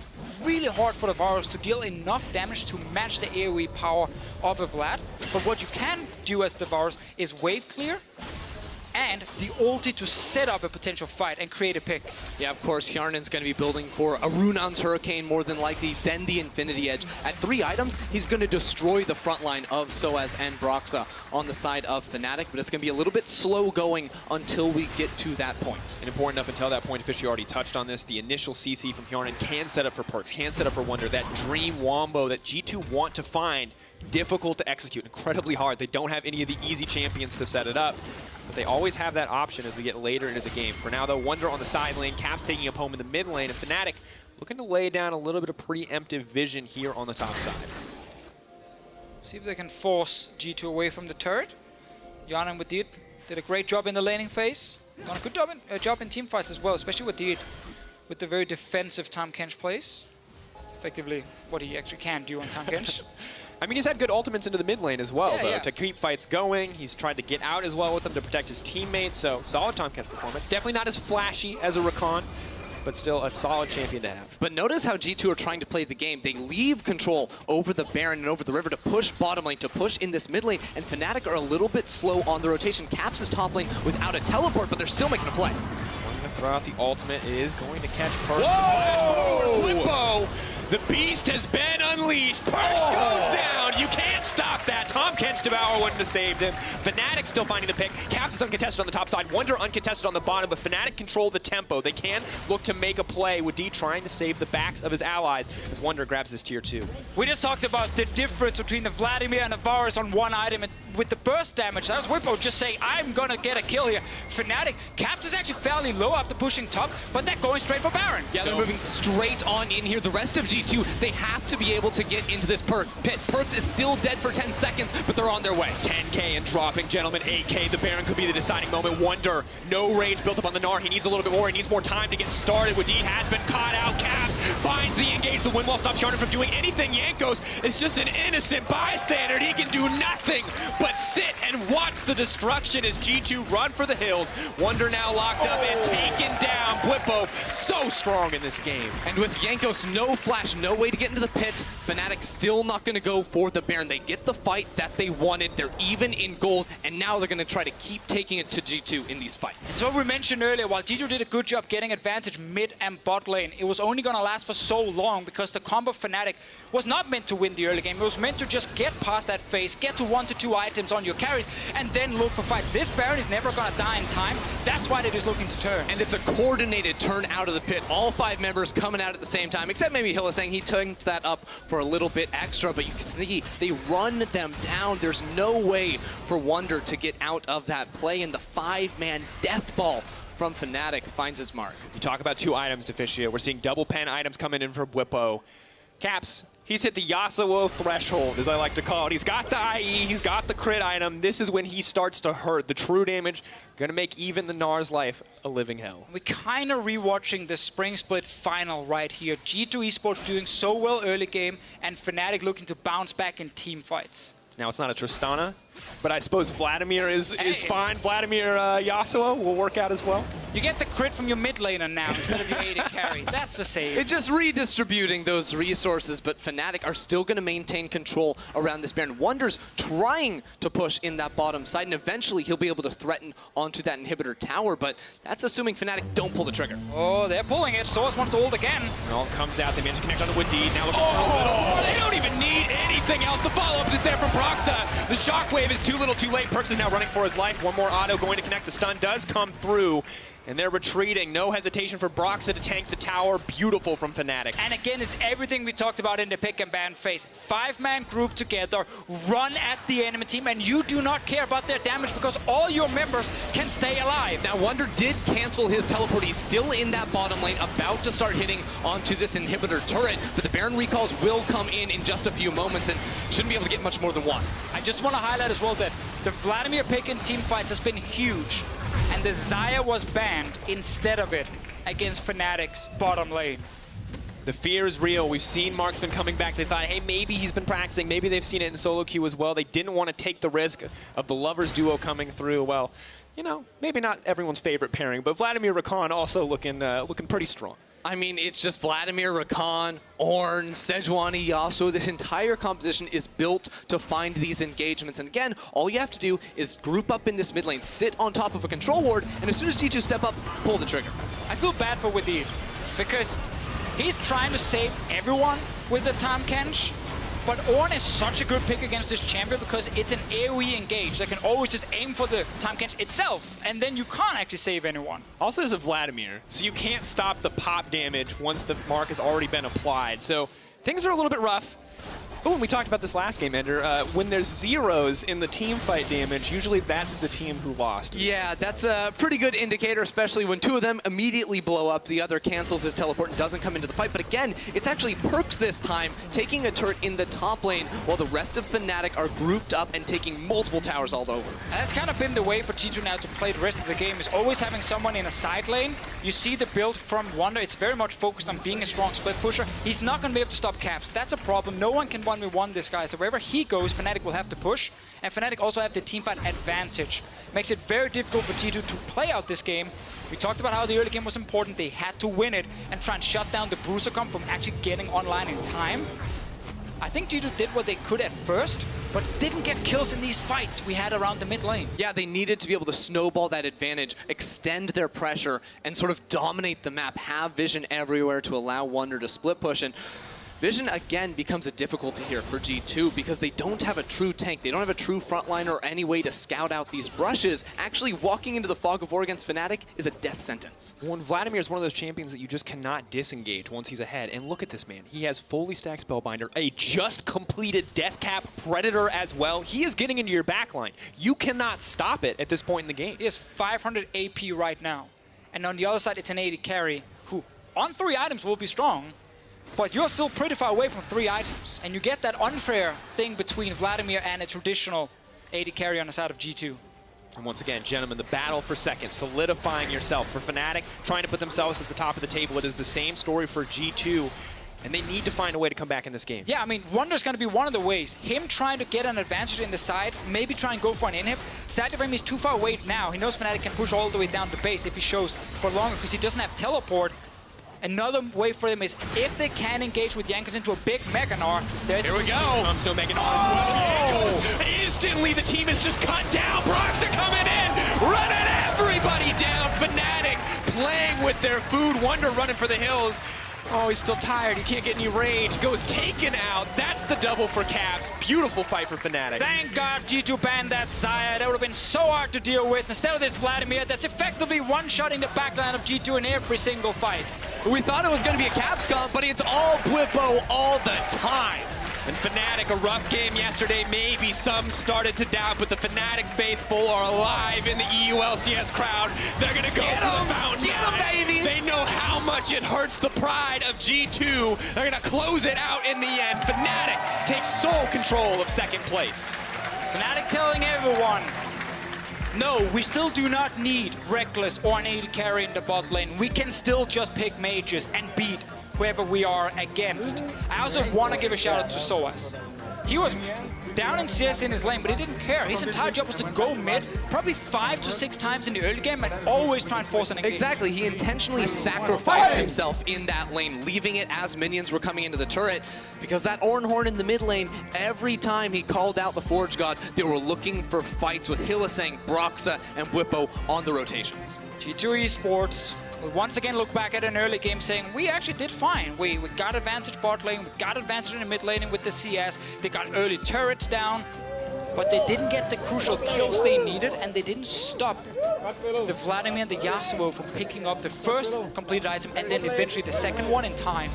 [SPEAKER 9] really hard for the Varus to deal enough damage to match the AoE power of a Vlad. But what you can do as the Varus is wave clear, and the ulti to set up a potential fight and create a pick.
[SPEAKER 10] Yeah, of course, Hjarnen's going to be building for a Runaan's Hurricane more than likely, then the Infinity Edge. At 3 items, he's going to destroy the front line of Soaz and Broxa on the side of Fnatic, but it's going to be a little bit slow going until we get to that point.
[SPEAKER 3] And important up until that point, Fishy already touched on this, the initial CC from Hjarnen can set up for perks, can set up for Wonder, that dream wombo that G2 want to find. Difficult to execute, incredibly hard. They don't have any of the easy champions to set it up, but they always have that option as we get later into the game. For now, though, Wonder on the side lane, Caps taking up home in the mid lane, and Fnatic looking to lay down a little bit of preemptive vision here on the top side.
[SPEAKER 9] See if they can force G2 away from the turret. Hjarnen with Deed did a great job in the laning phase. Done a good job in team fights as well, especially with Deed, with the very defensive Tahm Kench plays. Effectively, what he actually can do on Tahm Kench.
[SPEAKER 3] I mean, he's had good ultimates into the mid lane as well, though, to keep fights going. He's tried to get out as well with them to protect his teammates, so solid Tahm Kench performance. Definitely not as flashy as a Rakan, but still a solid champion to have.
[SPEAKER 10] But notice how G2 are trying to play the game. They leave control over the Baron and over the river to push bottom lane, to push in this mid lane, and Fnatic are a little bit slow on the rotation. Caps is top lane without a teleport, but they're still making a play.
[SPEAKER 3] Going to throw out the ultimate, is going to catch Perks.
[SPEAKER 10] Whoa!
[SPEAKER 3] Flippo! The beast has been unleashed. Perks goes down. You can't stop that. Tahm Kench Devour wouldn't have saved him. Fnatic still finding the pick. Caps is uncontested on the top side. Wonder uncontested on the bottom, but Fnatic control the tempo. They can look to make a play with D trying to save the backs of his allies as Wonder grabs his tier 2.
[SPEAKER 9] We just talked about the difference between the Vladimir and the Varus on one item, and with the burst damage, that was Whippo just saying, I'm gonna get a kill here. Fnatic, Caps is actually fairly low after pushing top, but they're going straight for Baron.
[SPEAKER 10] Yeah, they're moving straight on in here. The rest of G2, they have to be able to get into this pit. Perks is still dead for 10 seconds, but they're on their way.
[SPEAKER 3] 10K and dropping, gentlemen. 8K, the Baron could be the deciding moment. Wonder, no range built up on the Gnar. He needs a little bit more. He needs more time to get started. Wadid has been caught out. Caps finds the engage. The Windwall stops Hjarnen from doing anything. Jankos is just an innocent bystander. He can do nothing but sit and watch the destruction as G2 run for the hills. Wonder now locked up and taken down. Blippo so strong in this game.
[SPEAKER 10] And with Jankos, no flash, no way to get into the pit, Fnatic still not going to go for the Baron. They get the fight that they wanted. They're even in gold, and now they're going to try to keep taking it to G2 in these fights.
[SPEAKER 9] So we mentioned earlier, while G2 did a good job getting advantage mid and bot lane, it was only going to last for so long because the combo Fnatic was not meant to win the early game. It was meant to just get past that phase, get to 1 to 2 items on your carries, and then look for fights. This Baron is never going to die in time. That's why they're just looking to turn.
[SPEAKER 10] And it's a coordinated turn out of the pit. All 5 members coming out at the same time, except maybe Hylissang. He tanked that up for a little bit extra, but you can see they run them down. There's no way for Wonder to get out of that play, and the 5-man death ball from Fnatic finds its mark.
[SPEAKER 3] You talk about 2 items to Fishy. We're seeing double pen items coming in from Whippo. Caps, he's hit the Yasuo threshold, as I like to call it. He's got the IE, he's got the crit item. This is when he starts to hurt. The true damage, gonna make even the Gnar's life a living hell.
[SPEAKER 9] We're kind of rewatching the Spring Split final right here. G2 Esports doing so well early game, and Fnatic looking to bounce back in team fights.
[SPEAKER 3] Now, it's not a Tristana, but I suppose Vladimir is fine. Vladimir Yasuo will work out as well.
[SPEAKER 9] You get the crit from your mid laner now instead of your AD carry. That's the save.
[SPEAKER 10] It's just redistributing those resources, but Fnatic are still going to maintain control around this Baron. Wonder's trying to push in that bottom side, and eventually he'll be able to threaten onto that inhibitor tower, but that's assuming Fnatic don't pull the trigger.
[SPEAKER 9] Oh, they're pulling it. Source wants to hold again.
[SPEAKER 3] It all comes out. They manage to connect on the Wadid. Now they don't even need anything else. The follow-up is there from Broxa. The shockwave is too little too late. Perks is now running for his life. One more auto going to connect. The stun does come through. And they're retreating. No hesitation for Broxa to tank the tower. Beautiful from Fnatic.
[SPEAKER 9] And again, it's everything we talked about in the pick and ban phase. 5-man group together, run at the enemy team, and you do not care about their damage because all your members can stay alive.
[SPEAKER 10] Now, Wunder did cancel his teleport. He's still in that bottom lane, about to start hitting onto this inhibitor turret, but the Baron recalls will come in just a few moments and shouldn't be able to get much more than one.
[SPEAKER 9] I just want to highlight as well that the Vladimir pick in team fights has been huge, and the Xayah was banned instead of it against Fnatic's bottom lane.
[SPEAKER 3] The fear is real. We've seen Marksman coming back. They thought, hey, maybe he's been practicing. Maybe they've seen it in solo queue as well. They didn't want to take the risk of the Lovers duo coming through. Well, you know, maybe not everyone's favorite pairing, but Vladimir Rakan also looking pretty strong.
[SPEAKER 10] I mean, it's just Vladimir, Rakan, Ornn, Sejuani, Yasuo. This entire composition is built to find these engagements. And again, all you have to do is group up in this mid lane, sit on top of a control ward, and as soon as G2 step up, pull the trigger.
[SPEAKER 9] I feel bad for Wadid because he's trying to save everyone with the Tahm Kench, but Ornn is such a good pick against this champion because it's an AoE engage that can always just aim for the Tahm Kench itself, and then you can't actually save anyone.
[SPEAKER 3] Also, there's a Vladimir, so you can't stop the pop damage once the mark has already been applied. So things are a little bit rough. Oh, and we talked about this last game, Ender. When there's zeros in the team fight damage, usually that's the team who lost.
[SPEAKER 10] Yeah, that's a pretty good indicator, especially when two of them immediately blow up. The other cancels his teleport and doesn't come into the fight. But again, it's actually Perks this time, taking a turret in the top lane, while the rest of Fnatic are grouped up and taking multiple towers all over.
[SPEAKER 9] And that's kind of been the way for G2 now to play the rest of the game, is always having someone in a side lane. You see the build from Wunder, it's very much focused on being a strong split pusher. He's not going to be able to stop caps. That's a problem. No one can 1v1 this guy. So wherever he goes, Fnatic will have to push. And Fnatic also have the teamfight advantage. Makes it very difficult for G2 to play out this game. We talked about how the early game was important. They had to win it and try and shut down the Bruiser comp from actually getting online in time. I think G2 did what they could at first, but didn't get kills in these fights we had around the mid lane.
[SPEAKER 10] Yeah, they needed to be able to snowball that advantage, extend their pressure, and sort of dominate the map, have vision everywhere to allow Wunder to split push. And Vision, again, becomes a difficulty here for G2 because they don't have a true tank. They don't have a true frontliner or any way to scout out these brushes. Actually, walking into the Fog of War against Fnatic is a death sentence.
[SPEAKER 3] Well, Vladimir is one of those champions that you just cannot disengage once he's ahead. And look at this man. He has fully stacked Spellbinder, a just completed Death Cap Predator as well. He is getting into your backline. You cannot stop it at this point in the game.
[SPEAKER 9] He has 500 AP right now. And on the other side, it's an AD carry who, on 3 items, will be strong. But you're still pretty far away from 3 items. And you get that unfair thing between Vladimir and a traditional AD carry on the side of G2.
[SPEAKER 3] And once again, gentlemen, the battle for second, solidifying yourself. For Fnatic, trying to put themselves at the top of the table. It is the same story for G2. And they need to find a way to come back in this game.
[SPEAKER 9] Yeah, I mean, Wunder's going to be one of the ways. Him trying to get an advantage in the side, maybe try and go for an inhib. Sadly for him, he's too far away now. He knows Fnatic can push all the way down to base if he shows for longer because he doesn't have teleport. Another way for them is if they can engage with Jankos into a big Mega Gnar.
[SPEAKER 3] Here we go. Comes to a Mega Gnar as well. Instantly, the team is just cut down. Broxa coming in, running everybody down. Fnatic playing with their food. Wunder running for the hills. Oh, he's still tired. He can't get any range. Goes taken out. That's the double for Caps. Beautiful fight for Fnatic.
[SPEAKER 9] Thank God G2 banned that Xayah. That would have been so hard to deal with. Instead of this Vladimir, that's effectively one-shotting the backline of G2 in every single fight.
[SPEAKER 10] We thought it was going to be a Caps comp, but it's all Bwipo all the time.
[SPEAKER 3] And Fnatic, a rough game yesterday. Maybe some started to doubt, but the Fnatic faithful are alive in the EU LCS crowd. They're going to go for the fountain.
[SPEAKER 10] Get 'em, baby!
[SPEAKER 3] They know how much it hurts the pride of G2. They're going to close it out in the end. Fnatic takes sole control of second place.
[SPEAKER 9] Fnatic telling everyone, no, we still do not need Reckless or an AD carry in the bot lane. We can still just pick mages and beat whoever we are against. I also want to give a shout out to Soaz. He was down in CS in his lane, but he didn't care. His entire job was to go mid, probably 5 to 6 times in the early game, and always try and force an engagement.
[SPEAKER 10] Exactly, he intentionally sacrificed himself in that lane, leaving it as minions were coming into the turret, because that Ornhorn in the mid lane, every time he called out the Forge God, they were looking for fights with Hylissang, Broxa, and Bwipo on the rotations.
[SPEAKER 9] G2 Esports We once again look back at an early game saying, we actually did fine. We got advantage bot lane, we got advantage in the mid laning with the CS, they got early turrets down, but they didn't get the crucial kills they needed, and they didn't stop the Vladimir and the Yasuo from picking up the first completed item and then eventually the second one in time.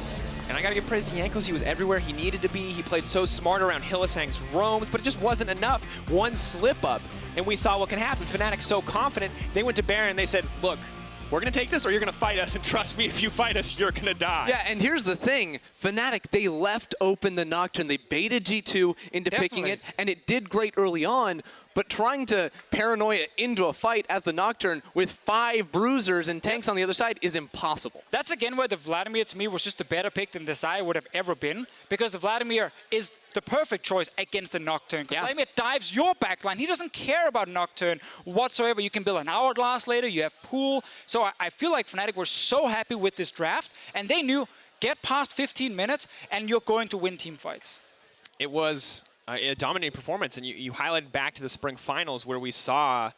[SPEAKER 3] And I gotta give praise to Jankos. He was everywhere he needed to be. He played so smart around Hylissang's roams, but it just wasn't enough. One slip up, and we saw what can happen. Fnatic's so confident, they went to Baron, they said, look, we're gonna take this or you're gonna fight us, and trust me, if you fight us, you're gonna die.
[SPEAKER 10] Yeah, and here's the thing. Fnatic, they left open the Nocturne. They baited G2 into picking it, and it did great early on, but trying to paranoia into a fight as the Nocturne with 5 bruisers and tanks on the other side is impossible.
[SPEAKER 9] That's again where the Vladimir to me was just a better pick than the Xayah would have ever been, because the Vladimir is the perfect choice against the Nocturne. Because Vladimir dives your backline. He doesn't care about Nocturne whatsoever. You can build an hourglass later, you have pool. So I feel like Fnatic were so happy with this draft, and they knew, get past 15 minutes and you're going to win team fights.
[SPEAKER 3] It was a dominating performance, and you highlighted back to the spring finals where we saw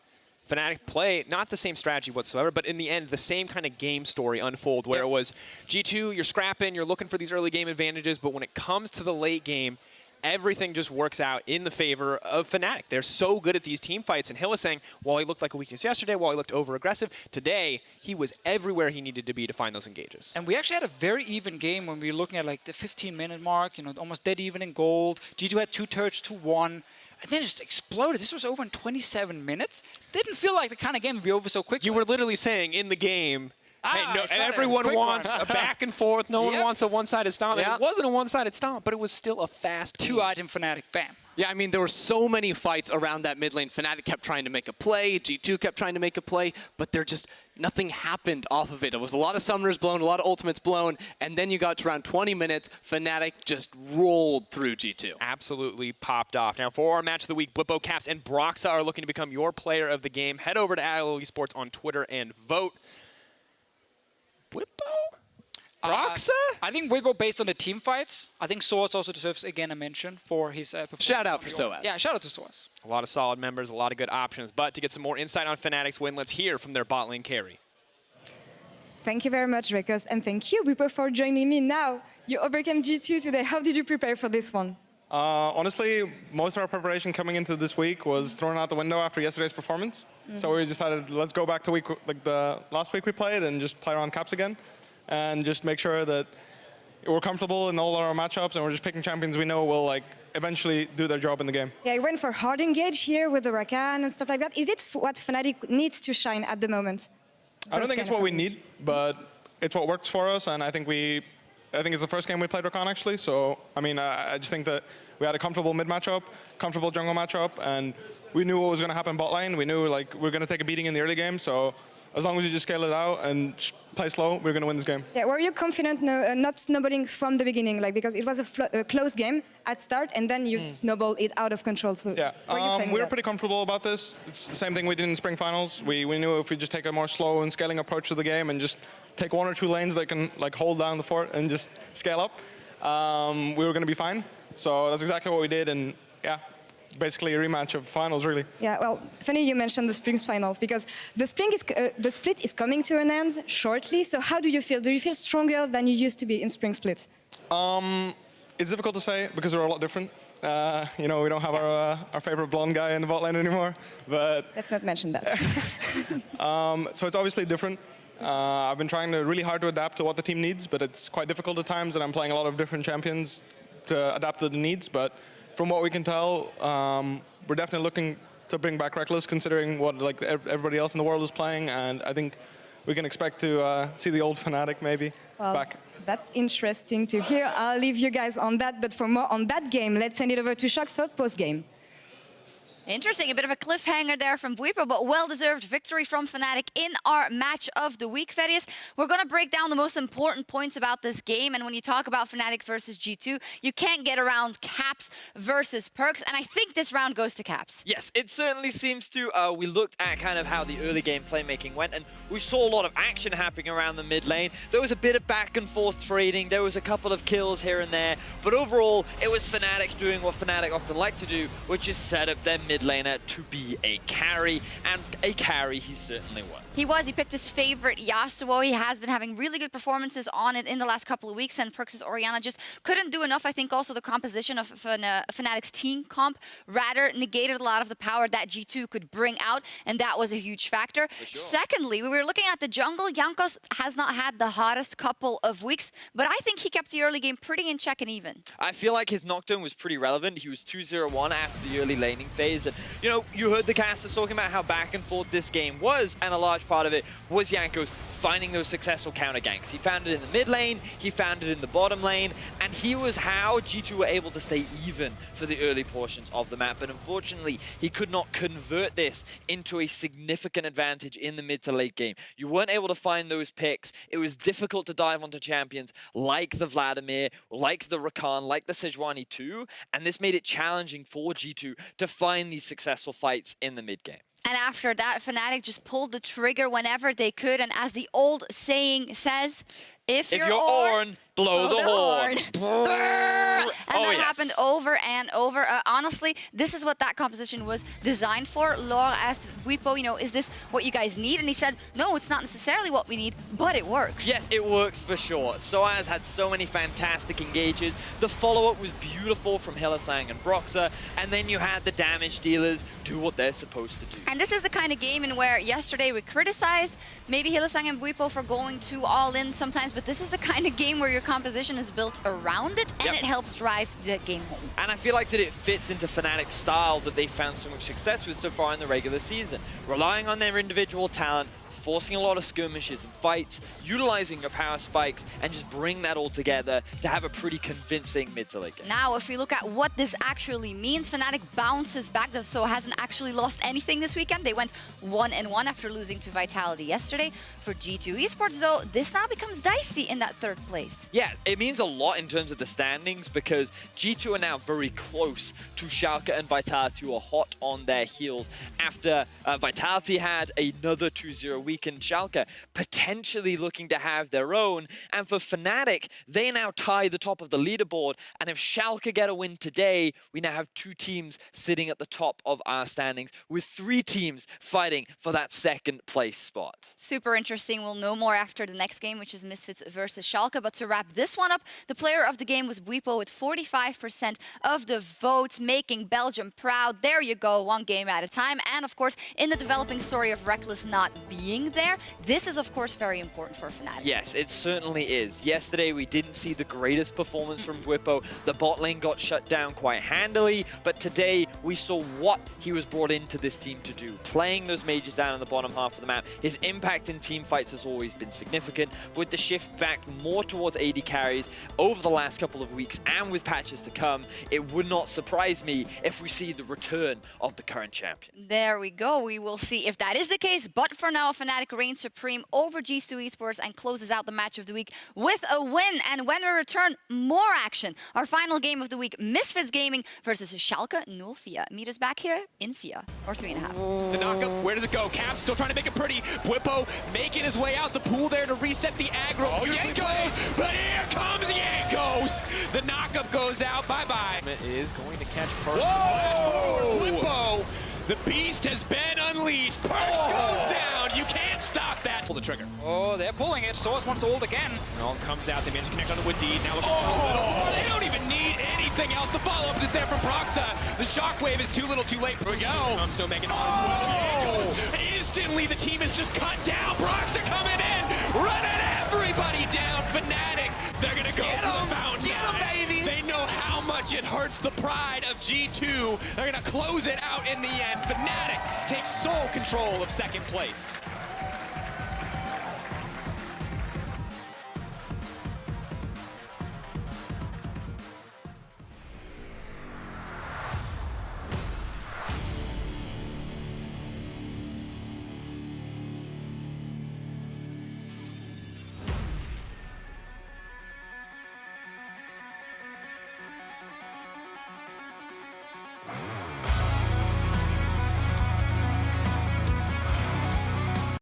[SPEAKER 3] Fnatic play not the same strategy whatsoever, but in the end, the same kind of game story unfold where it was G2, you're scrapping, you're looking for these early game advantages, but when it comes to the late game, everything just works out in the favor of Fnatic. They're so good at these team fights, and Hylissang, while he looked like a weakness yesterday, while he looked over-aggressive, today, he was everywhere he needed to be to find those engages.
[SPEAKER 9] And we actually had a very even game when we were looking at like the 15-minute mark, you know, almost dead even in gold. G2 had 2 turrets to 1, and then it just exploded. This was over in 27 minutes. Didn't feel like the kind of game would be over so quickly.
[SPEAKER 3] You were literally saying in the game, hey, no, everyone wants a back and forth. No one wants a one-sided stomp. It wasn't a one-sided stomp, but it was still a fast
[SPEAKER 9] 2-item Fnatic, bam.
[SPEAKER 10] Yeah, I mean, there were so many fights around that mid lane. Fnatic kept trying to make a play, G2 kept trying to make a play, but nothing happened off of it. It was a lot of summoners blown, a lot of ultimates blown, and then you got to around 20 minutes, Fnatic just rolled through G2.
[SPEAKER 3] Absolutely popped off. Now, for our match of the week, Blippo, Caps, and Broxa are looking to become your player of the game. Head over to Esports on Twitter and vote. Whippo? Broxa?
[SPEAKER 9] I think Whippo, based on the team fights, I think Soaz also deserves, again, a mention for his performance.
[SPEAKER 10] Shout out for Soaz.
[SPEAKER 9] Yeah, shout out to Soaz.
[SPEAKER 3] A lot of solid members, a lot of good options. But to get some more insight on Fnatic's win, let's hear from their bot lane carry.
[SPEAKER 11] Thank you very much, Rekos, and thank you, Whippo, for joining me now. You overcame G2 today. How did you prepare for this one?
[SPEAKER 12] Honestly, most of our preparation coming into this week was thrown out the window after yesterday's performance. So we decided, let's go back to the last week we played and just play around Caps again, and just make sure that we're comfortable in all our matchups, and we're just picking champions we know will eventually do their job in the game.
[SPEAKER 11] Yeah, you went for hard engage here with the Rakan and stuff like that. Is it what Fnatic needs to shine at the moment?
[SPEAKER 12] I don't think it's what we need, but it's what works for us, and I think it's the first game we played Rakan, actually. So, I mean, I just think that we had a comfortable mid matchup, comfortable jungle matchup, and we knew what was going to happen bot lane. We knew we're going to take a beating in the early game. So, as long as you just scale it out and play slow, we're going to win this game.
[SPEAKER 11] Yeah, were you confident not snowballing from the beginning, because it was a close game at start, and then you snowballed it out of control? So
[SPEAKER 12] yeah, we were pretty comfortable about this. It's the same thing we did in spring finals. We knew if we just take a more slow and scaling approach to the game and just take 1 or 2 lanes that can hold down the fort and just scale up, we were going to be fine. So that's exactly what we did, and yeah, basically a rematch of finals, really.
[SPEAKER 11] Yeah, well, funny you mentioned the spring finals, because the split is coming to an end shortly. So how do you feel? Do you feel stronger than you used to be in spring splits?
[SPEAKER 12] It's difficult to say because we're a lot different. We don't have our favorite blonde guy in the bot lane anymore, but
[SPEAKER 11] let's not mention that.
[SPEAKER 12] So it's obviously different. I've been trying really hard to adapt to what the team needs, but it's quite difficult at times, and I'm playing a lot of different champions to adapt to the needs. But from what we can tell, we're definitely looking to bring back Reckless, considering what everybody else in the world is playing, and I think we can expect to see the old Fnatic maybe back.
[SPEAKER 11] That's interesting to hear. I'll leave you guys on that, but for more on that game, let's send it over to Shock for post-game.
[SPEAKER 1] Interesting, a bit of a cliffhanger there from Buipo, but well-deserved victory from Fnatic in our match of the week, Ferius. We're going to break down the most important points about this game, and when you talk about Fnatic versus G2, you can't get around Caps versus Perks, and I think this round goes to Caps.
[SPEAKER 13] Yes, it certainly seems to. We looked at kind of how the early game playmaking went, and we saw a lot of action happening around the mid lane. There was a bit of back and forth trading, there was a couple of kills here and there, but overall, it was Fnatic doing what Fnatic often like to do, which is set up their mid mid laner to be a carry, and a carry he certainly was.
[SPEAKER 1] He picked his favorite Yasuo. He has been having really good performances on it in the last couple of weeks, and Perks' Orianna just couldn't do enough. I think also the composition of Fnatic's team comp rather negated a lot of the power that G2 could bring out, and that was a huge factor.
[SPEAKER 13] Sure.
[SPEAKER 1] Secondly, we were looking at the jungle. Jankos has not had the hottest couple of weeks, but I think he kept the early game pretty in check and even.
[SPEAKER 13] I feel like his knockdown was pretty relevant. He was 2-0-1 after the early laning phase, and you know, you heard the casters talking about how back and forth this game was, and a large part of it was Jankos finding those successful counter ganks. He found it in the mid lane, he found it in the bottom lane, and he was how G2 were able to stay even for the early portions of the map. But unfortunately, he could not convert this into a significant advantage in the mid to late game. You weren't able to find those picks. It was difficult to dive onto champions like the Vladimir, like the Rakan, like the Sejuani too, and this made it challenging for G2 to find these successful fights in the mid game.
[SPEAKER 1] And after that, Fnatic just pulled the trigger whenever they could. And as the old saying says, if you're Ornn,
[SPEAKER 13] blow the horn.
[SPEAKER 1] And that happened over and over. Honestly, this is what that composition was designed for. Laura asked Bwipo, you know, is this what you guys need? And he said, no, it's not necessarily what we need, but it works.
[SPEAKER 13] Yes, it works for sure. Soaz had so many fantastic engages. The follow-up was beautiful from Hylissang and Broxah. And then you had the damage dealers do what they're supposed to do.
[SPEAKER 1] And this is the kind of game in where yesterday we criticized maybe Hylissang and Bwipo for going too all in sometimes, but this is the kind of game where your composition is built around it, and it helps drive the game home.
[SPEAKER 13] And I feel like that it fits into Fnatic's style that they found so much success with so far in the regular season. Relying on their individual talent, forcing a lot of skirmishes and fights, utilizing your power spikes, and just bring that all together to have a pretty convincing mid to late game.
[SPEAKER 1] Now, if we look at what this actually means, Fnatic bounces back, so hasn't actually lost anything this weekend. They went 1-1 after losing to Vitality yesterday. For G2 Esports, though, this now becomes dicey in that third place.
[SPEAKER 13] Yeah, it means a lot in terms of the standings because G2 are now very close to Schalke and Vitality, who are hot on their heels after Vitality had another 2-0 week in Schalke, potentially looking to have their own. And for Fnatic, they now tie the top of the leaderboard. And if Schalke get a win today, we now have 2 teams sitting at the top of our standings with 3 teams fighting for that second place spot.
[SPEAKER 1] Super interesting. We'll know more after the next game, which is Misfits versus Schalke. But to wrap this one up, the player of the game was Bwipo with 45% of the votes, making Belgium proud. There you go, one game at a time. And of course, in the developing story of Reckless not being there, this is of course very important for Fnatic.
[SPEAKER 13] Yes, it certainly is. Yesterday we didn't see the greatest performance from Bwipo. The bot lane got shut down quite handily, but today we saw what he was brought into this team to do. Playing those mages down in the bottom half of the map. His impact in team fights has always been significant. With the shift back more towards AD carries over the last couple of weeks and with patches to come, it would not surprise me if we see the return of the current champion.
[SPEAKER 1] There we go. We will see if that is the case, but for now, Fnatic reigns supreme over G2 Esports and closes out the match of the week with a win. And when we return, more action. Our final game of the week, Misfits Gaming versus Schalke 04. Meet us back here in FIA, or 3.5.
[SPEAKER 3] The knockup, where does it go? Cap still trying to make it pretty. Bwipo making his way out the pool there to reset the aggro. Oh, Jankos! But here comes Jankos! The knockup goes out. Bye-bye. Is going to catch Perks. Whoa! Bwipo! The beast has been unleashed. Perks goes down. You can't stop that. Pull the trigger.
[SPEAKER 9] Oh, they're pulling it. Source wants to ult again.
[SPEAKER 3] All comes out. They manage to connect on the Wood Deed. Now they don't even need anything else. The follow-up is there from Broxah. The shockwave is too little too late. Here we go. Comes no making instantly the team is just cut down. Broxah coming in. Running everybody down. Fnatic. They're going to go for the fountain. Get him, baby. They know how much it hurts the pride of G2. They're going to close it out in the end. Fnatic takes sole control of second place.